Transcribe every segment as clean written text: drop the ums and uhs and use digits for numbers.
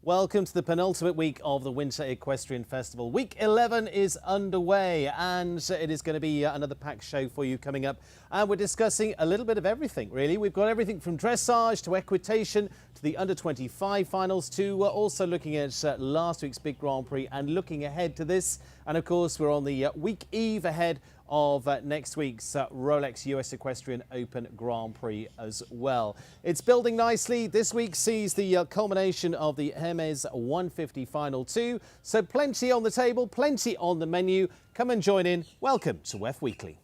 Welcome to the penultimate week of the Winter Equestrian Festival. Week 11 is underway and it is going to be another packed show for you coming up. And we're discussing a little bit of everything, really. We've got everything from dressage to equitation to the under-25 finals to also looking at last week's big Grand Prix and looking ahead to this. And of course, we're on the week eve ahead of next week's Rolex US Equestrian Open Grand Prix as well. It's building nicely. This week sees the culmination of the Hermes 150 Final 2. So plenty on the table, plenty on the menu. Come and join in. Welcome to WEF Weekly.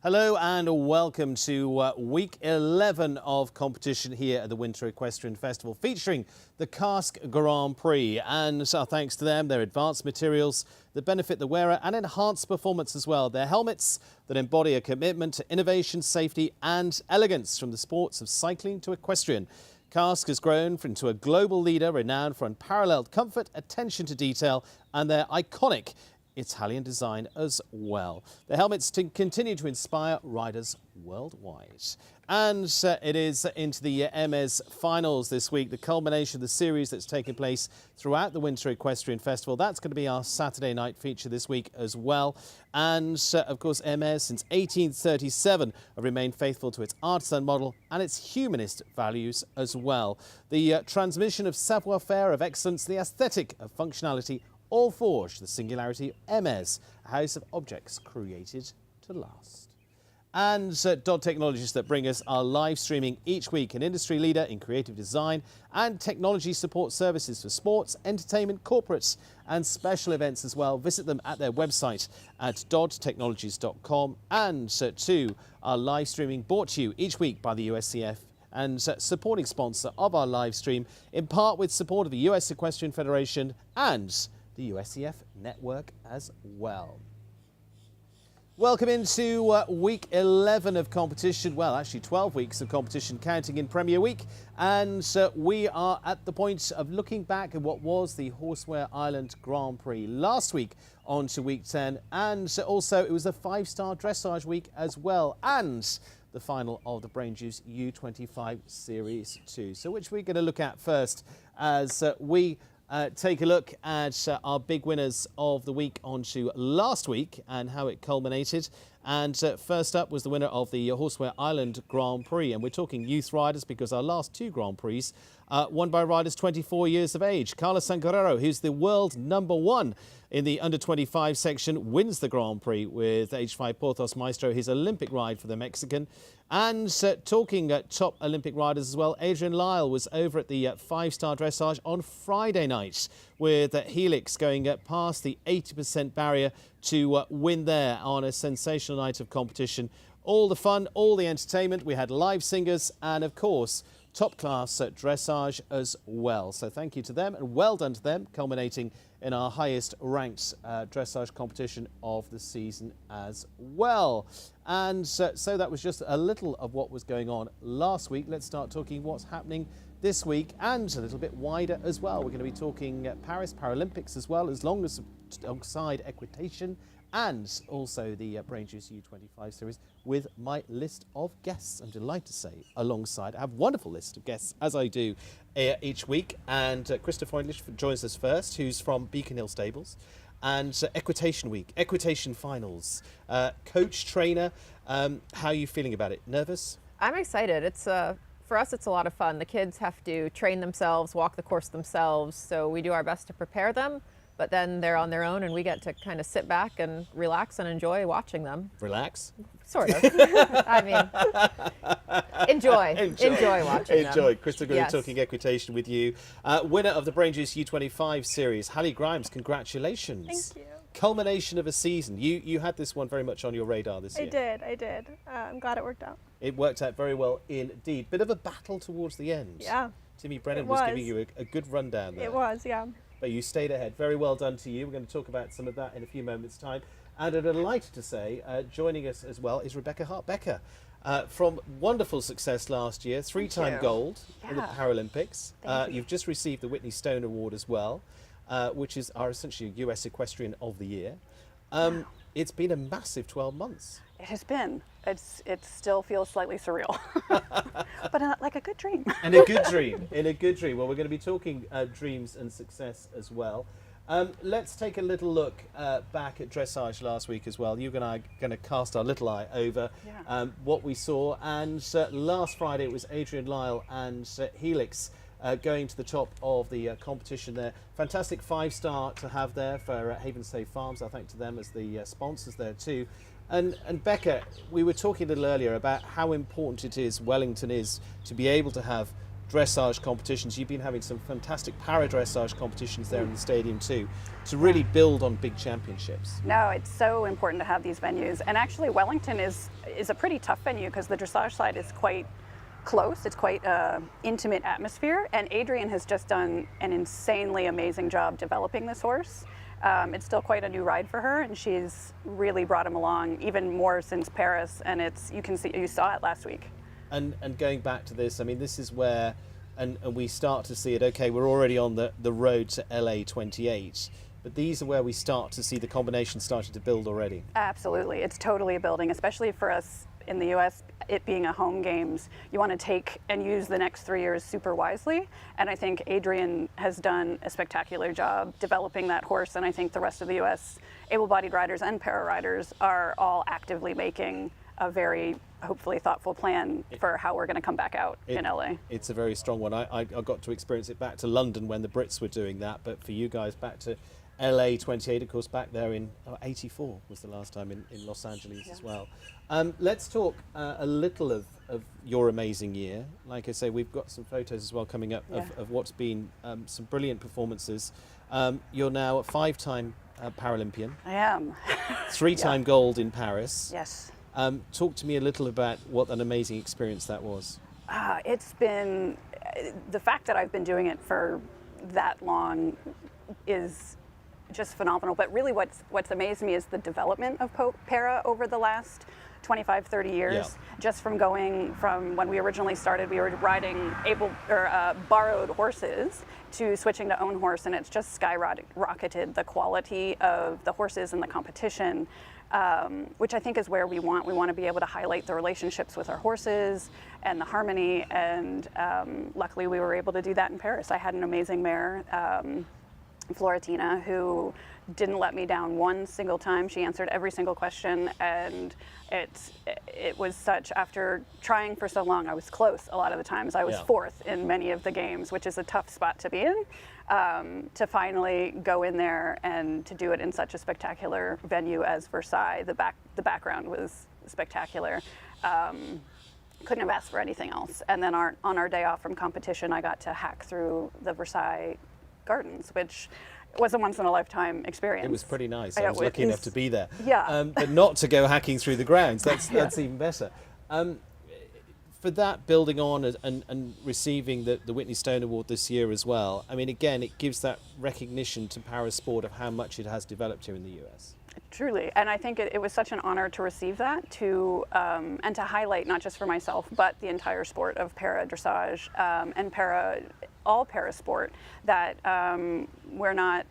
Hello and welcome to week 11 of competition here at the Winter Equestrian Festival, featuring the Cask Grand Prix. And thanks to them, their advanced materials that benefit the wearer and enhance performance as well. Their helmets that embody a commitment to innovation, safety and elegance, from the sports of cycling to equestrian. Cask has grown into a global leader renowned for unparalleled comfort, attention to detail and their iconic Italian design as well. The helmets continue to inspire riders worldwide. And it is into the Hermes finals this week, the culmination of the series that's taken place throughout the Winter Equestrian Festival. That's going to be our Saturday night feature this week as well. And of course, Hermes since 1837 have remained faithful to its artisan model and its humanist values as well. The transmission of savoir-faire, of excellence, the aesthetic of functionality, all forged the singularity of Hermes, a house of objects created to last. And Dodd Technologies that bring us our live streaming each week, an industry leader in creative design and technology support services for sports, entertainment, corporates and special events as well. Visit them at their website at doddtechnologies.com. And to our live streaming brought to you each week by the USCF and supporting sponsor of our live stream, in part with support of the US Equestrian Federation and the USCF network as well. Welcome into week 11 of competition. Well, actually 12 weeks of competition counting in Premier Week. And we are at the point of looking back at what was the Horseware Island Grand Prix last week on to week 10. And also it was a 5-star dressage week as well. And the final of the Brain Juice U25 Series 2. So which we're going to look at first as we take a look at our big winners of the week onto last week and how it culminated. And first up was the winner of the Horseware Island Grand Prix. And we're talking youth riders because our last two Grand Prix won by riders 24 years of age. Carlos Sanguerrero, who's the world #1 in the under-25 section, wins the Grand Prix with H5 Porthos Maestro, his Olympic ride for the Mexican. And talking top Olympic riders as well, Adrian Lyle was over at the 5-star dressage on Friday night with Helix going past the 80% barrier to win there on a sensational night of competition. All the fun, all the entertainment. We had live singers and, of course, top-class dressage as well. So thank you to them and well done to them, culminating in our highest ranked dressage competition of the season as well. And so that was just a little of what was going on last week. Let's start talking what's happening this week and a little bit wider as well. We're going to be talking Paris Paralympics as well, as long as alongside equitation and also the Brain Juice U25 series with my list of guests. I'm delighted to say alongside, I have a wonderful list of guests as I do each week. And Krista Freundlich joins us first, who's from Beacon Hill Stables. And Equitation Week, Equitation Finals, coach, trainer, how are you feeling about it? Nervous? I'm excited. It's for us, it's a lot of fun. The kids have to train themselves, walk the course themselves, so we do our best to prepare them, but then they're on their own and we get to kind of sit back and relax and enjoy watching them. Relax? Sort of. I mean, enjoy watching them. Enjoy. Krista, going Yes. to be talking equitation with you. Winner of the Brain Juice U25 series, Hallie Grimes, congratulations. Thank you. Culmination of a season. You had this one very much on your radar this year. I did. I'm glad it worked out. It worked out very well indeed. Bit of a battle towards the end. Yeah. Timmy Brennan It was was. giving you a good rundown there. It was, yeah. but you stayed ahead. Very well done to you. We're going to talk about some of that in a few moments' time. And I'm delighted to say, joining us as well is Rebecca Hart. Becca, from wonderful success last year, three-time gold in the Paralympics. You've just received the Whitney Stone Award as well, which is essentially US Equestrian of the Year. It's been a massive 12 months. It has been. It still feels slightly surreal, but like a good dream. And a good dream. In a good dream. Well, we're going to be talking dreams and success as well. Let's take a little look back at dressage last week as well. You and I are going to cast our little eye over what we saw. And last Friday it was Adrian Lyle and Helix going to the top of the competition there. Fantastic 5-star to have there for Haven Safe Farms. I thank to them as the sponsors there too. And Becca, we were talking a little earlier about how important it is, Wellington is, to be able to have dressage competitions. You've been having some fantastic para-dressage competitions there in the stadium too, to really build on big championships. No, it's so important to have these venues. And actually Wellington is a pretty tough venue because the dressage side is quite close. It's quite an intimate atmosphere. And Adrian has just done an insanely amazing job developing this horse. It's still quite a new ride for her, and she's really brought him along even more since Paris. And you saw it last week. And going back to this, I mean, this is where, and we start to see it. Okay, we're already on the road to LA 28, but these are where we start to see the combination starting to build already. Absolutely, it's totally building, especially for us in the U.S. It being a home games. You want to take and use the next 3 years super wisely, and I think Adrian has done a spectacular job developing that horse, and I think the rest of the U.S. able-bodied riders and para riders are all actively making a very hopefully thoughtful plan for how we're going to come back out in LA. It's a very strong one. I got to experience it back to London when the Brits were doing that, but for you guys back to LA 28, of course, back there in 84 was the last time in Los Angeles as well. Let's talk a little of your amazing year. Like I say, we've got some photos as well coming up of what's been some brilliant performances. You're now a 5-time Paralympian. I am. 3-time gold in Paris. Yes. Talk to me a little about what an amazing experience that was. It's been, the fact that I've been doing it for that long is just phenomenal. But really what's amazed me is the development of para over the last 25, 30 years. Just from going from when we originally started, we were riding borrowed horses to switching to own horse, and it's just skyrocketed the quality of the horses and the competition. Which I think is where we want. We want to be able to highlight the relationships with our horses and the harmony, and luckily we were able to do that in Paris. I had an amazing mare, Florentina, who didn't let me down one single time. She answered every single question, and it was such, after trying for so long, I was close a lot of the times. I was 4th in many of the games, which is a tough spot to be in. To finally go in there and to do it in such a spectacular venue as Versailles. The background was spectacular. Couldn't have asked for anything else. And then on our day off from competition, I got to hack through the Versailles Gardens, which was a once-in-a-lifetime experience. It was pretty nice. I was lucky enough to be there. Yeah. But not to go hacking through the grounds. That's even better. For that, building on and receiving the Whitney Stone Award this year as well, I mean, again, it gives that recognition to parasport of how much it has developed here in the US. Truly, and I think it was such an honor to receive that, and to highlight not just for myself, but the entire sport of para dressage and all para sport, that we're not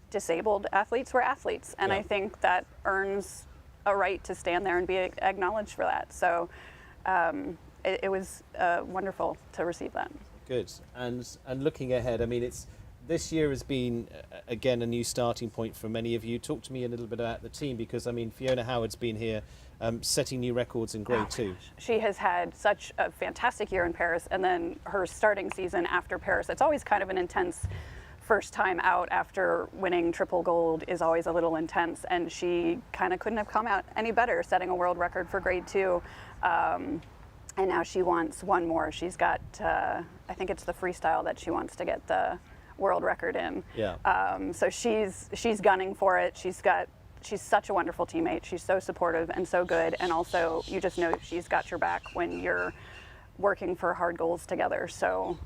disabled athletes, we're athletes, and I think that earns a right to stand there and be acknowledged for that. So it was wonderful to receive that. Good. And looking ahead, I mean, this year has been, again, a new starting point for many of you. Talk to me a little bit about the team, because, I mean, Fiona Howard's been here setting new records in Grade 2. She has had such a fantastic year in Paris, and then her starting season after Paris. It's always kind of an intense first time out after winning triple gold is always a little intense, and she kind of couldn't have come out any better, setting a world record for Grade 2. And now she wants one more. She's got, I think it's the freestyle that she wants to get the world record in. So she's gunning for it. She's such a wonderful teammate. She's so supportive and so good, and also you just know she's got your back when you're working for hard goals together. So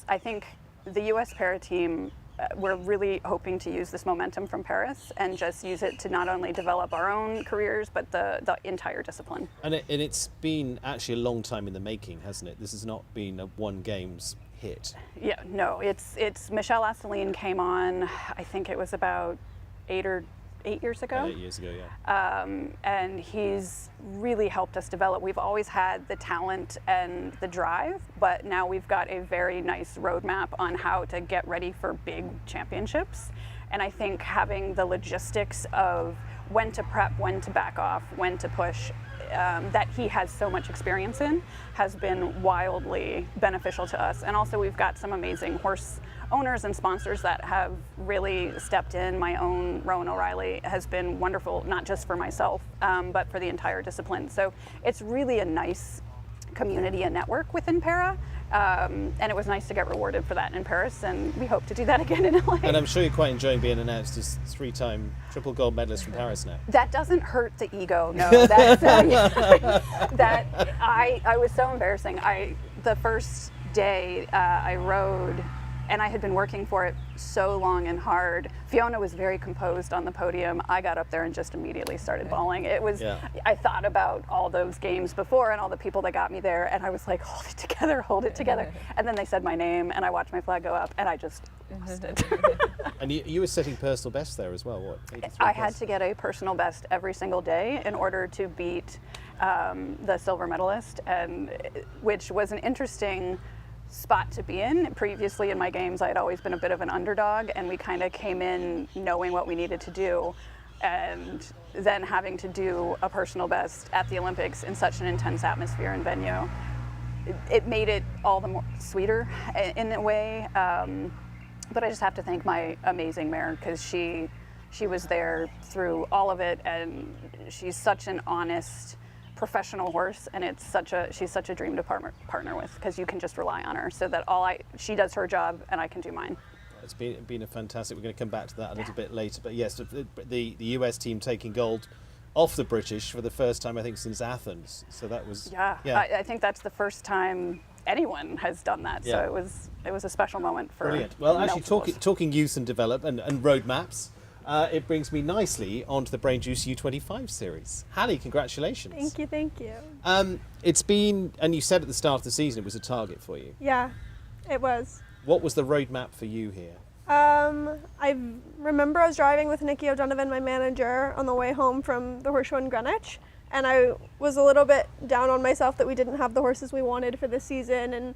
I think the U.S. para team we're really hoping to use this momentum from Paris and just use it to not only develop our own careers, but the entire discipline. And it's been actually a long time in the making, hasn't it? This has not been a one games hit. Yeah, no, it's Michel Asseline came on, I think it was about 8 years ago. 8 years ago, yeah. And he's really helped us develop. We've always had the talent and the drive, but now we've got a very nice roadmap on how to get ready for big championships. And I think having the logistics of when to prep, when to back off, when to push, that he has so much experience in has been wildly beneficial to us. And also we've got some amazing horse owners and sponsors that have really stepped in. My own Rowan O'Reilly has been wonderful, not just for myself, but for the entire discipline. So it's really a nice community and network within Para. And it was nice to get rewarded for that in Paris, and we hope to do that again in LA. And I'm sure you're quite enjoying being announced as 3-time triple gold medalist from Paris now. That doesn't hurt the ego, no. That's, that I was so embarrassing. The first day I rode, and I had been working for it so long and hard. Fiona was very composed on the podium. I got up there and just immediately started bawling. It was, I thought about all those games before and all the people that got me there, and I was like, hold it together, hold it together. And then they said my name, and I watched my flag go up, and I just lost it. And you were setting personal best there as well, what? I had to get a personal best every single day in order to beat the silver medalist, and which was an interesting spot to be in. Previously in my games, I had always been a bit of an underdog, and we kind of came in knowing what we needed to do, and then having to do a personal best at the Olympics in such an intense atmosphere and venue, it made it all the more sweeter in a way. But I just have to thank my amazing mare, because she was there through all of it, and she's such an honest, professional horse, and she's such a dream to partner with, because you can just rely on her, so that she does her job and I can do mine. It's been a fantastic. We're going to come back to that a little bit later, but yes, the US team taking gold off the British for the first time, I think, since Athens. So that was I think that's the first time anyone has done that. So it was a special moment for. Brilliant. Well, actually, talking youth and development and roadmaps. It brings me nicely onto the Brain Juice U25 series. Hallie, congratulations. Thank you. It's been, and you said at the start of the season it was a target for you. Yeah, it was. What was the roadmap for you here? I remember I was driving with Nikki O'Donovan, my manager, on the way home from the horse show in Greenwich, and I was a little bit down on myself that we didn't have the horses we wanted for this season, and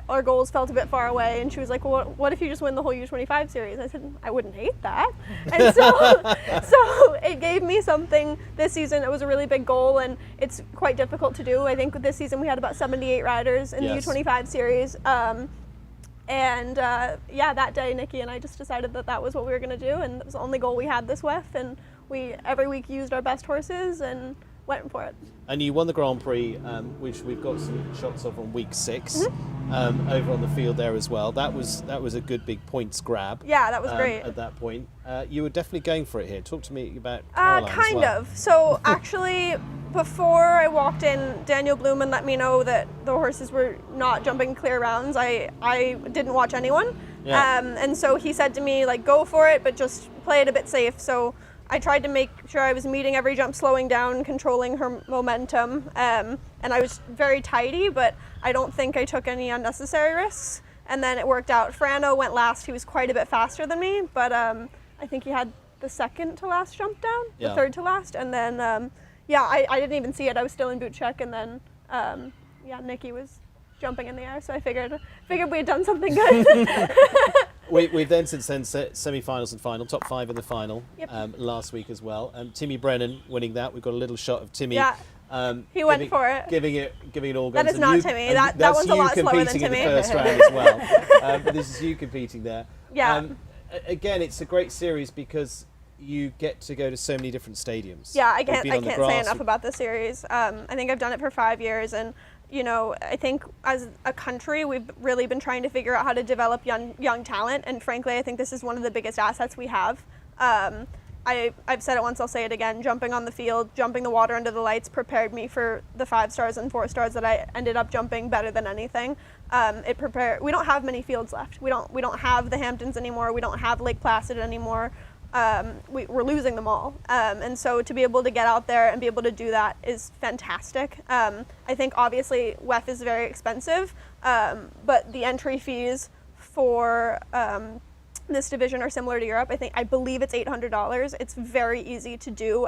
our goals felt a bit far away, and she was like, well, what if you just win the whole U25 series? I said, I wouldn't hate that. And so it gave me something this season. It was a really big goal, and it's quite difficult to do. I think this season we had about 78 riders in the U25 series. That day Nikki and I just decided that was what we were going to do, and it was the only goal we had this WEF, and we every week used our best horses and went for it. And you won the Grand Prix, which we've got some shots of on week 6, over on the field there as well. That was a good big points grab. Yeah, that was great. At that point, you were definitely going for it here. Talk to me about Caroline kind as well. of. So actually, before I walked in, Daniel Blumen let me know that the horses were not jumping clear rounds. I didn't watch anyone, and so he said to me, like, go for it, but just play it a bit safe. So I tried to make sure I was meeting every jump, slowing down, controlling her momentum, and I was very tidy, but I don't think I took any unnecessary risks, and then it worked out. Frano went last. He was quite a bit faster than me, but I think he had the second to last jump down, the third to last, and then I didn't even see it. I was still in boot check, and then Nikki was jumping in the air, so I figured we had done something good. We've then since then semi-finals and final, top 5 in the final last week as well. Timmy Brennan winning that. We've got a little shot of Timmy. Yeah, he went for it. Giving it all guns. That is not Timmy. That one's a lot slower than Timmy. That's you competing in the first round as well. But this is you competing there. Yeah. Again, it's a great series because you get to go to so many different stadiums. Yeah, I can't say enough about this series. I think I've done it for 5 years, and I think as a country, we've really been trying to figure out how to develop young talent, and frankly, I think this is one of the biggest assets we have. I've said it once, I'll say it again. Jumping on the field, jumping the water under the lights prepared me for the 5 stars and 4 stars that I ended up jumping better than anything. We don't have many fields left. We don't have the Hamptons anymore. We don't have Lake Placid anymore. We're losing them all. And so to be able to get out there and be able to do that is fantastic. I think obviously WEF is very expensive, but the entry fees for this division are similar to Europe. I believe it's $800. It's very easy to do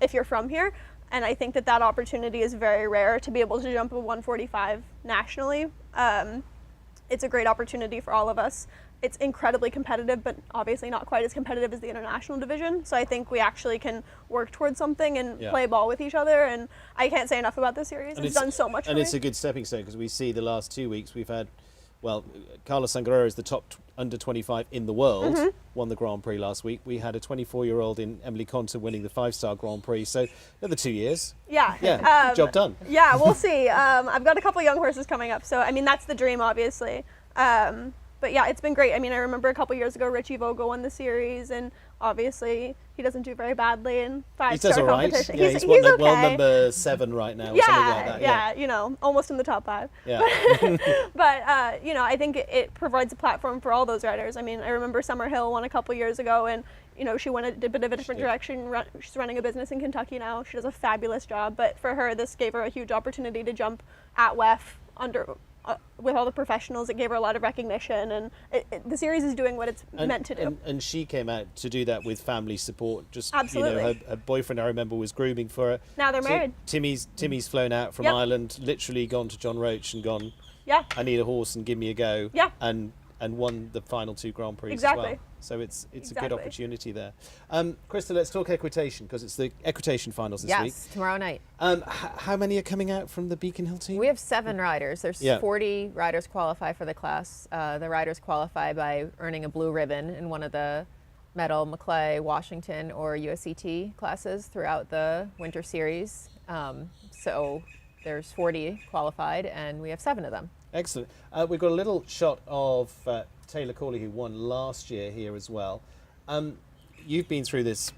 if you're from here. And I think that opportunity is very rare to be able to jump a 145 nationally. It's a great opportunity for all of us. It's incredibly competitive, but obviously not quite as competitive as the international division. So I think we actually can work towards something and play ball with each other. And I can't say enough about this series. It's done so much for me. And it's a good stepping stone because we see the last 2 weeks we've had, Carlos Sangarero is the top under 25 in the world, won the Grand Prix last week. We had a 24-year-old in Emily Conter winning the 5-star Grand Prix. So another 2 years. Yeah. Job done. Yeah, we'll see. I've got a couple young horses coming up. So, I mean, that's the dream, obviously. But yeah, it's been great. I mean, I remember a couple years ago, Richie Vogel won the series, and obviously he doesn't do very badly in 5-star competition. Yeah, he's okay. world number 7 right now, or something like that. Yeah, almost in the top 5. Yeah. But I think it provides a platform for all those riders. I mean, I remember Summer Hill won a couple years ago, and she went a bit of a different direction. She's running a business in Kentucky now. She does a fabulous job. But for her, this gave her a huge opportunity to jump at WEF with all the professionals. It gave her a lot of recognition, and the series is doing what it's meant to do. And she came out to do that with family support. Just absolutely. Her boyfriend, I remember, was grooming for her. Now they're married. Timmy's flown out from Ireland, literally gone to John Roach and gone, I need a horse and give me a go. Yeah. And won the final 2 Grand Prix exactly. as well. So it's a good opportunity there. Krista, let's talk equitation, because it's the equitation finals this week. Yes, tomorrow night. How many are coming out from the Beacon Hill team? We have 7 riders. There's 40 riders qualify for the class. The riders qualify by earning a blue ribbon in one of the medal, Maclay, Washington, or USET classes throughout the winter series. So there's 40 qualified, and we have 7 of them. Excellent. We've got a little shot of Taylor Corley, who won last year here as well. You've been through this,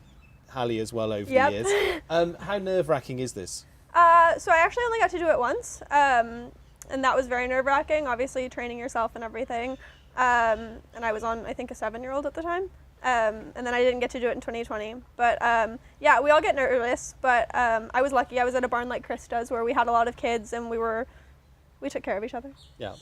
Hallie, as well over the years. How nerve-wracking is this? So I actually only got to do it once, and that was very nerve-wracking, obviously training yourself and everything. And I was on, I think, a 7-year-old at the time. And then I didn't get to do it in 2020. But yeah, we all get nervous, but I was lucky. I was at a barn like Krista's where we had a lot of kids, and we took care of each other. Yeah.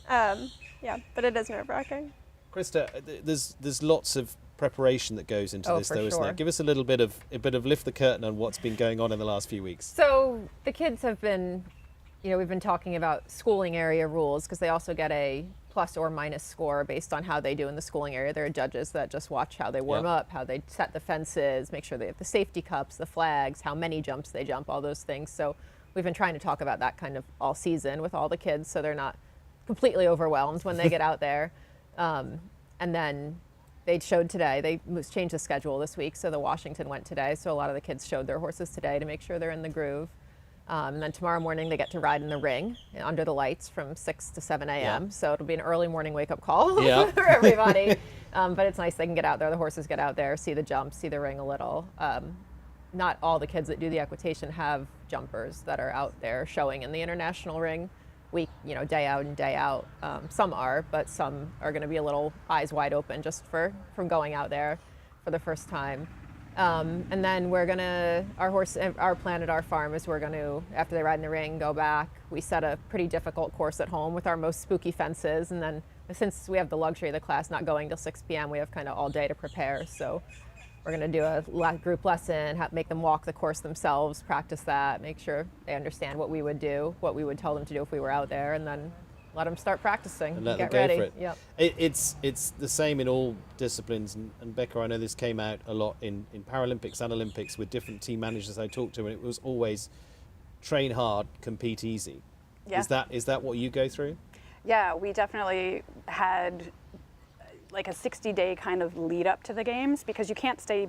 But it is nerve-wracking. Krista, there's lots of prepreration that goes into this, though, isn't there? Give us a lift the curtain on what's been going on in the last few weeks. So the kids have been, we've been talking about schooling area rules, because they also get a plus or minus score based on how they do in the schooling area. There are judges that just watch how they warm up, how they set the fences, make sure they have the safety cups, the flags, how many jumps they jump, all those things. So we've been trying to talk about that kind of all season with all the kids, so they're not completely overwhelmed when they get out there. And then they showed today, they changed the schedule this week, so the Washington went today, so a lot of the kids showed their horses today to make sure they're in the groove. And then tomorrow morning they get to ride in the ring under the lights from 6 to 7 a.m. So it'll be an early morning wake-up call for everybody. But it's nice they can get out there, the horses get out there, see the jumps, see the ring a little. Not all the kids that do the equitation have jumpers that are out there showing in the international ring week, day out and day out. Some are, but some are going to be a little eyes wide open just from going out there for the first time. And then our plan at our farm is we're going to, after they ride in the ring, go back. We set a pretty difficult course at home with our most spooky fences, and then since we have the luxury of the class not going till 6 p.m., we have kind of all day to prepare. So we're going to do a group lesson, make them walk the course themselves, practice that, make sure they understand what we would do, what we would tell them to do if we were out there, and then let them start practicing and get ready. For it. Yep. It's the same in all disciplines, and Becca, I know this came out a lot in Paralympics and Olympics with different team managers I talked to, and it was always train hard, compete easy. Yeah. Is that what you go through? Yeah, we definitely had like a 60-day kind of lead up to the games, because you can't stay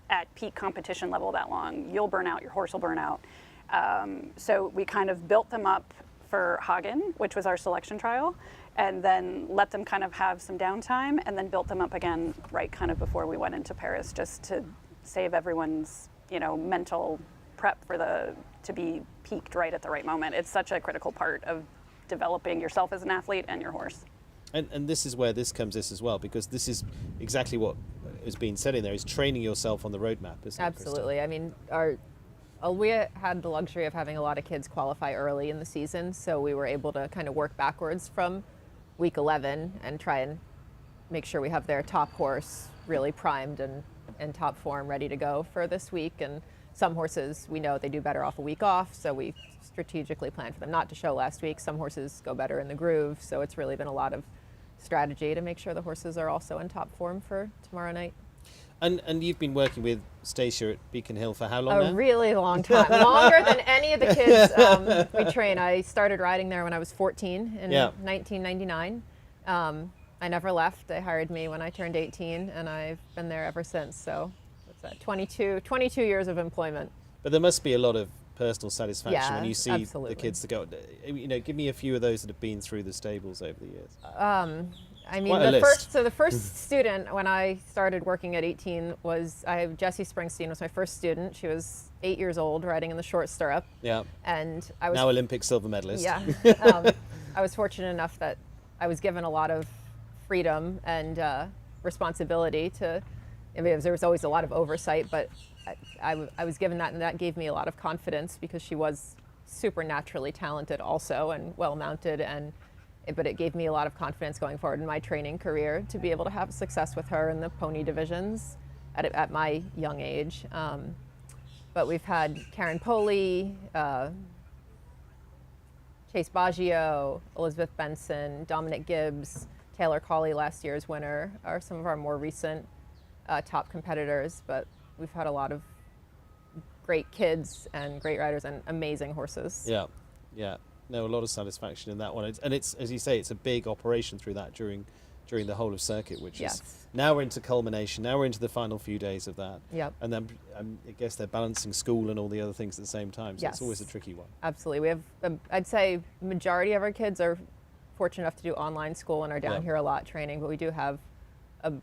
at peak competition level that long. You'll burn out, your horse will burn out. So we kind of built them up for Hagen, which was our selection trial, and then let them kind of have some downtime, and then built them up again right kind of before we went into Paris, just to save everyone's, mental prep to be peaked right at the right moment. It's such a critical part of developing yourself as an athlete and your horse. And this is where this comes as well, because this is exactly what is being said in there, is training yourself on the roadmap, isn't it, Krista? Absolutely. I mean, we had the luxury of having a lot of kids qualify early in the season, so we were able to kind of work backwards from week 11 and try and make sure we have their top horse really primed and in top form, ready to go for this week. And some horses, we know they do better off a week off, so we strategically planned for them not to show last week. Some horses go better in the groove, so it's really been a lot of strategy to make sure the horses are also in top form for tomorrow night. And you've been working with Stacia at Beacon Hill for how long now? A really long time, longer than any of the kids we train. I started riding there when I was 14 in 1999. I never left. They hired me when I turned 18, and I've been there ever since. So what's that, 22 years of employment. But there must be a lot of personal satisfaction when you see absolutely. the kids that go. Give me a few of those that have been through the stables over the years. I mean, the first student when I started working at 18 was Jessie Springsteen was my first student. She was 8 years old, riding in the short stirrup. Yeah. And I was now Olympic silver medalist. Yeah. I was fortunate enough that I was given a lot of freedom and responsibility to. I mean, there was always a lot of oversight, but I was given that, and that gave me a lot of confidence because she was supernaturally talented also and well mounted, but it gave me a lot of confidence going forward in my training career to be able to have success with her in the pony divisions at my young age. But we've had Karen Poley, Chase Baggio, Elizabeth Benson, Dominic Gibbs, Taylor Cawley, last year's winner, are some of our more recent top competitors. But we've had a lot of great kids and great riders and amazing horses. Yeah, yeah. No, a lot of satisfaction in that one. And it's, as you say, it's a big operation through that during the whole of circuit, which is now we're into culmination. Now we're into the final few days of that. Yep. And then I guess they're balancing school and all the other things at the same time. So it's always a tricky one. Absolutely. We have, I'd say, majority of our kids are fortunate enough to do online school and are down here a lot training, but we do have a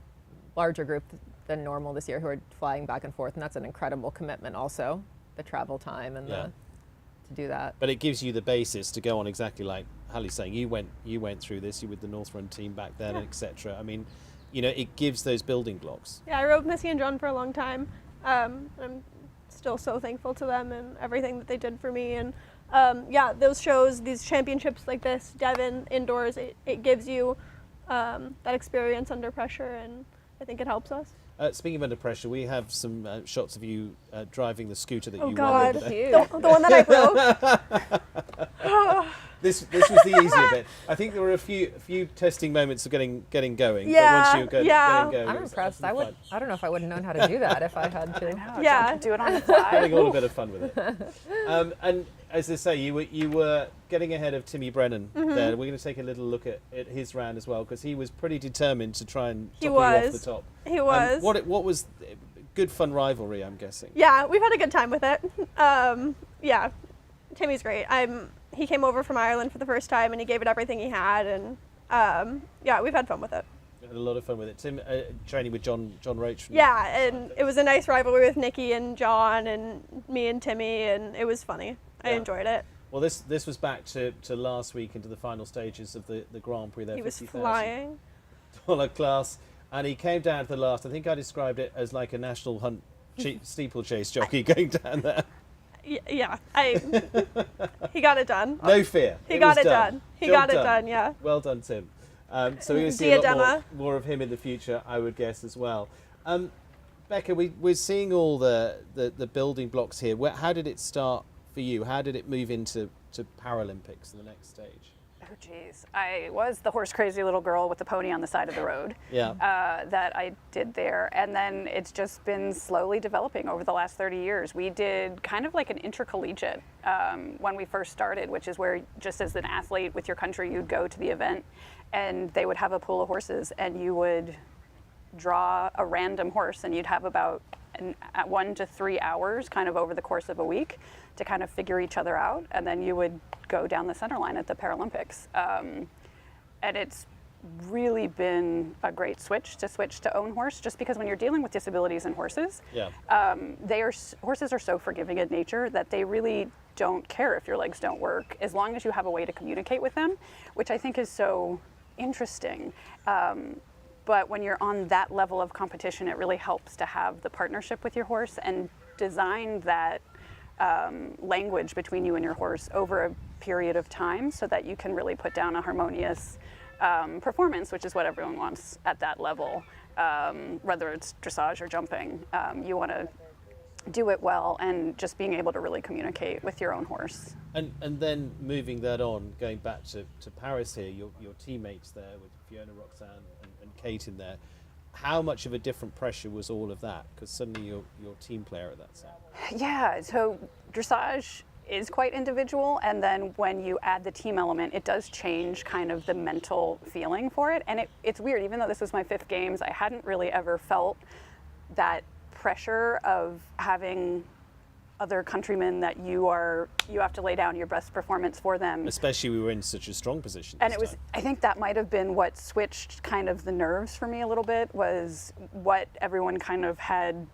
larger group than normal this year who are flying back and forth, and that's an incredible commitment also, the travel time and to do that. But it gives you the basis to go on, exactly like Hallie's saying. You went through this, you were with the North Run team back then, etc. I mean, it gives those building blocks. Yeah, I rode Missy and John for a long time. I'm still so thankful to them and everything that they did for me. And those shows, these championships like this, Devon, indoors, it gives you that experience under pressure, and I think it helps us. Speaking of under pressure, we have some shots of you driving the scooter that you God. won. The one that I broke. This was the easier bit. I think there were a few testing moments of getting going. Yeah, but once you were getting going, I'm impressed. I don't know if I would have known how to do that if I had to. Do it on the fly. Having a little bit of fun with it. And as I say, you were getting ahead of Timmy Brennan there. We're going to take a little look at his round as well, because he was pretty determined to try and top you off the top. He was. What was good fun rivalry, I'm guessing? Yeah, we've had a good time with it. Timmy's great. He came over from Ireland for the first time, and he gave it everything he had, and we've had fun with it. We had a lot of fun with it. Tim training with John Roach. And it was a nice rivalry with Nikki and John and me and Timmy, and it was funny. I enjoyed it. Well, this was back to last week into the final stages of the Grand Prix there. He was flying. $50,000 class, and he came down to the last. I think I described it as like a national hunt steeplechase jockey going down there. Yeah, he got it done. No fear. He got it done. He got it done, yeah. Well done, Tim. So we're going to see a lot more of him in the future, I would guess, as well. Becca, we're seeing all the building blocks here. How did it start for you? How did it move into Paralympics, the next stage? Oh, geez. I was the horse crazy little girl with the pony on the side of the road that I did there. And then it's just been slowly developing over the last 30 years. We did kind of like an intercollegiate when we first started, which is where just as an athlete with your country, you'd go to the event and they would have a pool of horses and you would draw a random horse and you'd have about 1 to 3 hours kind of over the course of a week to kind of figure each other out, and then you would go down the center line at the Paralympics. And it's really been a great switch to own horse, just because when you're dealing with disabilities in horses, horses are so forgiving in nature that they really don't care if your legs don't work, as long as you have a way to communicate with them, which I think is so interesting. But when you're on that level of competition, it really helps to have the partnership with your horse and design that language between you and your horse over a period of time, so that you can really put down a harmonious performance, which is what everyone wants at that level, whether it's dressage or jumping. You want to do it well, and just being able to really communicate with your own horse. And then moving that on, going back to Paris here, your teammates there with Fiona, Roxanne and Kate in there, how much of a different pressure was all of that? Because suddenly you're team player at that time. Yeah, so dressage is quite individual, and then when you add the team element, it does change kind of the mental feeling for it. And it's weird, even though this was my 5th games, I hadn't really ever felt that pressure of having other countrymen that you have to lay down your best performance for them. Especially we were in such a strong position. And it was, I think that might have been what switched kind of the nerves for me a little bit, was what everyone kind of had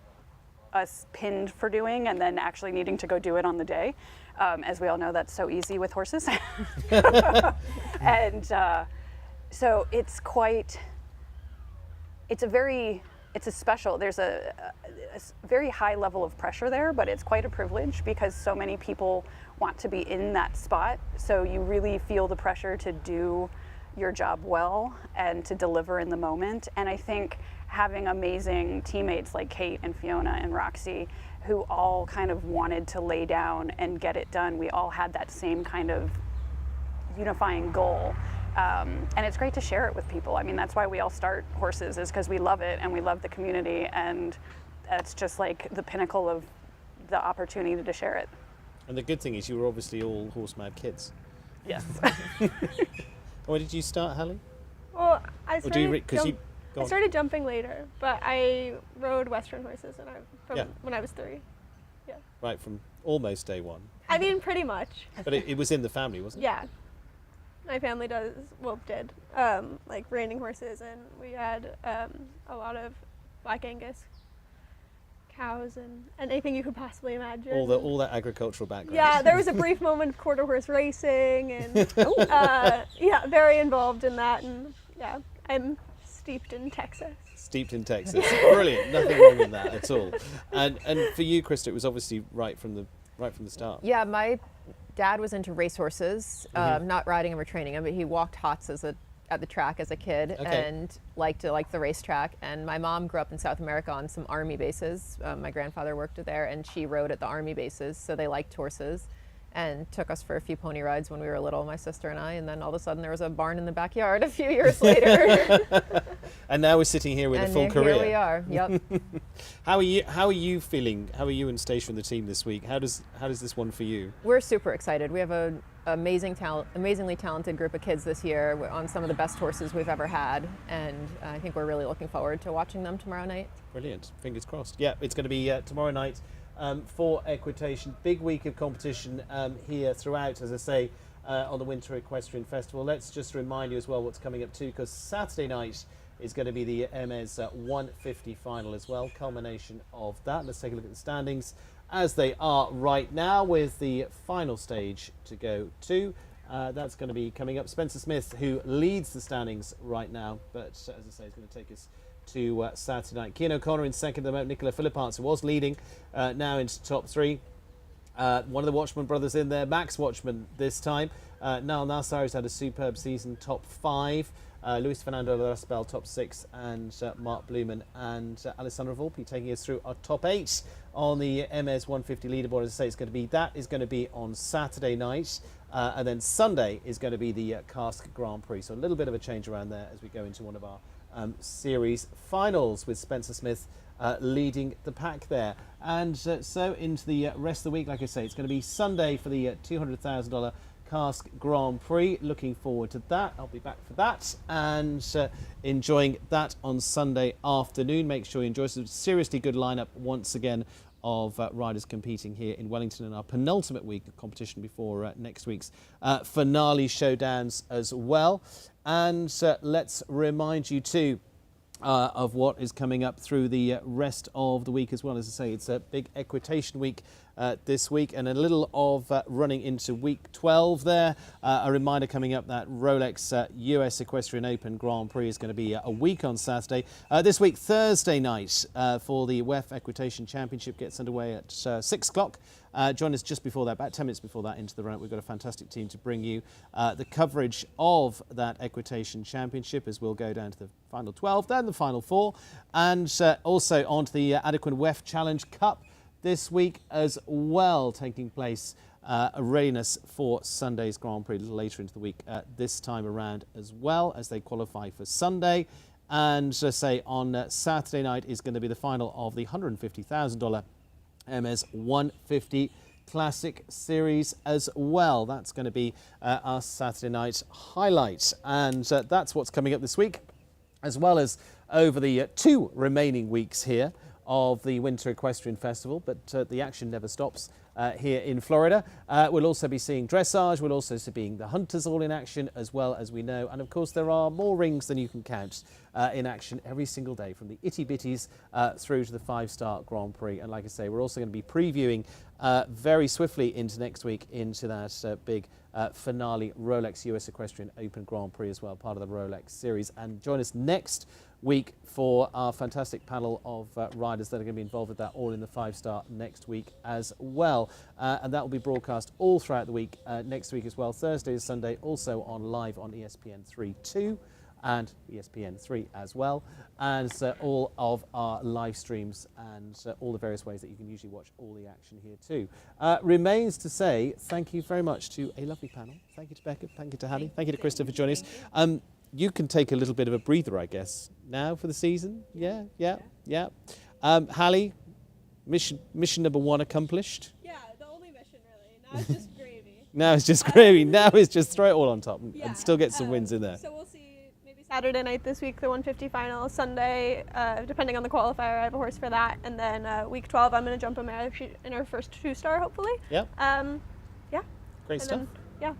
us pinned for doing, and then actually needing to go do it on the day. As we all know, that's so easy with horses. And so it's there's a very high level of pressure there, but it's quite a privilege because so many people want to be in that spot. So you really feel the pressure to do your job well and to deliver in the moment. And I think having amazing teammates like Kate and Fiona and Roxy, who all kind of wanted to lay down and get it done, we all had that same kind of unifying goal. And it's great to share it with people. I mean, that's why we all start horses, is because we love it and we love the community, and that's just like the pinnacle of the opportunity to share it. And the good thing is you were obviously all horse mad kids. Yes. When did you start, Hallie? Well, I started jumping later, but I rode Western horses when I was 3. Yeah. Right, from almost day one. I mean, pretty much. But it was in the family, wasn't it? Yeah. My family did like reining horses, and we had a lot of Black Angus cows and anything you could possibly imagine. All that agricultural background. Yeah, there was a brief moment of quarter horse racing, and very involved in that, and yeah, I'm steeped in Texas. Steeped in Texas. Brilliant. Nothing wrong with that at all. And for you, Krista, it was obviously right from the start. Yeah, my dad was into racehorses, not riding him or training him, but he walked hots at the track as a kid and liked the racetrack. And my mom grew up in South America on some army bases. My grandfather worked there, and she rode at the army bases, so they liked horses and took us for a few pony rides when we were little, my sister and I, and then all of a sudden there was a barn in the backyard a few years later. And now we're sitting here with a full career. Here we are. Yep. How are you feeling? How are you and Stacia and the team this week? How does this one for you? We're super excited. We have an amazingly talented group of kids this year. We're on some of the best horses we've ever had, and I think we're really looking forward to watching them tomorrow night. Brilliant. Fingers crossed. Yeah, it's going to be tomorrow night for Equitation. Big week of competition here throughout, as I say, on the Winter Equestrian Festival. Let's just remind you as well what's coming up too, because Saturday night is going to be the MS 150 final as well, culmination of that. Let's take a look at the standings as they are right now, with the final stage to go to. That's going to be coming up. Spencer Smith, who leads the standings right now, but as I say, is going to take us to Saturday night. Cian O'Connor in second at the moment. Nicola Philipparts, who was leading, now into top 3. One of the Watchman brothers in there, Max Watchman this time. Niall Nassar has had a superb season, top 5. Luis Fernando Raspel, top 6, and Mark Blumen and Alessandro Volpi taking us through our top 8 on the MS 150 leaderboard. As I say, that is going to be on Saturday night, and then Sunday is going to be the Cask Grand Prix. So a little bit of a change around there as we go into one of our series finals, with Spencer Smith leading the pack there. And so into the rest of the week, like I say, it's going to be Sunday for the $200,000 Cask Grand Prix. Looking forward to that. I'll be back for that and enjoying that on Sunday afternoon. Make sure you enjoy some seriously good lineup once again of riders competing here in Wellington in our penultimate week of competition before next week's finale showdowns as well. And let's remind you too of what is coming up through the rest of the week as well. As I say, it's a big equitation week this week, and a little of running into week 12 there. A reminder coming up that Rolex US Equestrian Open Grand Prix is going to be a week on Saturday. This week, Thursday night, for the WEF Equitation Championship gets underway at 6 o'clock. Join us just before that, about 10 minutes before that, into the run. We've got a fantastic team to bring you the coverage of that Equitation Championship, as we'll go down to the final 12, then the final 4, and also on to the Adequate WEF Challenge Cup this week as well, taking place a readiness for Sunday's Grand Prix a little later into the week this time around, as well as they qualify for Sunday. And say on Saturday night is going to be the final of the $150,000 MS 150 Classic Series as well. That's going to be our Saturday night highlight, and that's what's coming up this week, as well as over the 2 remaining weeks here of the Winter Equestrian Festival. But the action never stops here in Florida. We'll also be seeing dressage, we'll also be seeing the hunters all in action, as well as we know, and of course there are more rings than you can count in action every single day, from the itty bitties through to the 5-star Grand Prix. And like I say, we're also going to be previewing very swiftly into next week into that big finale Rolex US Equestrian Open Grand Prix as well, part of the Rolex series. And join us next week for our fantastic panel of riders that are going to be involved with that, all in the 5-star next week as well. And that will be broadcast all throughout the week next week as well, Thursday to Sunday, also on live on ESPN 3-2 and ESPN 3 as well, and all of our live streams and all the various ways that you can usually watch all the action here too. Remains to say thank you very much to a lovely panel. Thank you to Becca, thank you to Hallie, thank you to Krista for joining us. You can take a little bit of a breather, I guess, now for the season. Yeah. Hallie, mission number 1 accomplished. Yeah, the only mission really. Now it's just gravy. Now it's just gravy. Now it's just throw it all on top and still get some wins in there. So we'll see maybe Saturday night this week, the 150 final. Sunday, depending on the qualifier, I have a horse for that. And then week 12, I'm going to jump a mare in our first 2-star, hopefully. Yeah. Yeah. Great stuff. Then, yeah.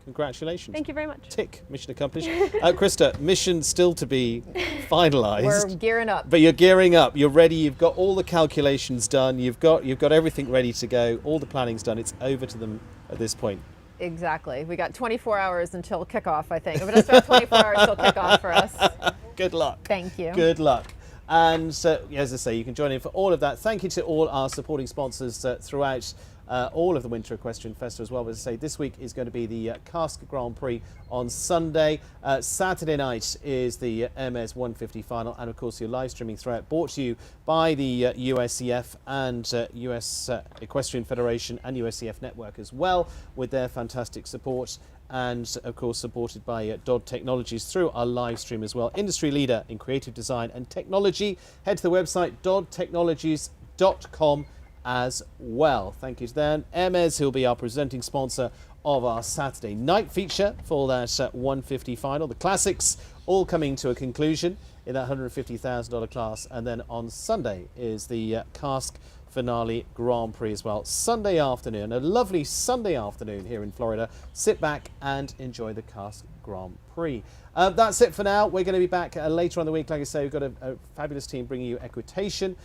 Congratulations. Thank you very much. Tick, mission accomplished. Krista, mission still to be finalised. We're gearing up. But you're gearing up. You're ready. You've got all the calculations done. You've got everything ready to go. All the planning's done. It's over to them at this point. Exactly. We got 24 hours until kickoff, I think. But it's about 24 hours till kickoff for us. Good luck. Thank you. Good luck. And so, as I say, you can join in for all of that. Thank you to all our supporting sponsors throughout all of the Winter Equestrian Festival as well. As I say, this week is going to be the Cask Grand Prix on Sunday. Saturday night is the MS 150 final, and of course your live streaming throughout, brought to you by the USEF and US Equestrian Federation and USEF Network as well, with their fantastic support, and of course supported by Dodd Technologies through our live stream as well. Industry leader in creative design and technology. Head to the website doddtechnologies.com as well. Thank you to them. Hermes, who'll be our presenting sponsor of our Saturday night feature for that 150 final. The classics all coming to a conclusion in that $150,000 class, and then on Sunday is the Cask finale Grand Prix as well. Sunday afternoon, a lovely Sunday afternoon here in Florida. Sit back and enjoy the Cask Grand Prix. That's it for now. We're going to be back later on the week. Like I say, we've got a fabulous team bringing you Equitation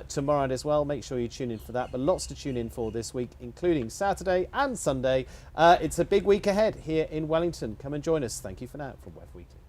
tomorrow night as well. Make sure you tune in for that, but lots to tune in for this week, including Saturday and Sunday. It's a big week ahead here in Wellington. Come and join us. Thank you for now from WEF Weekly.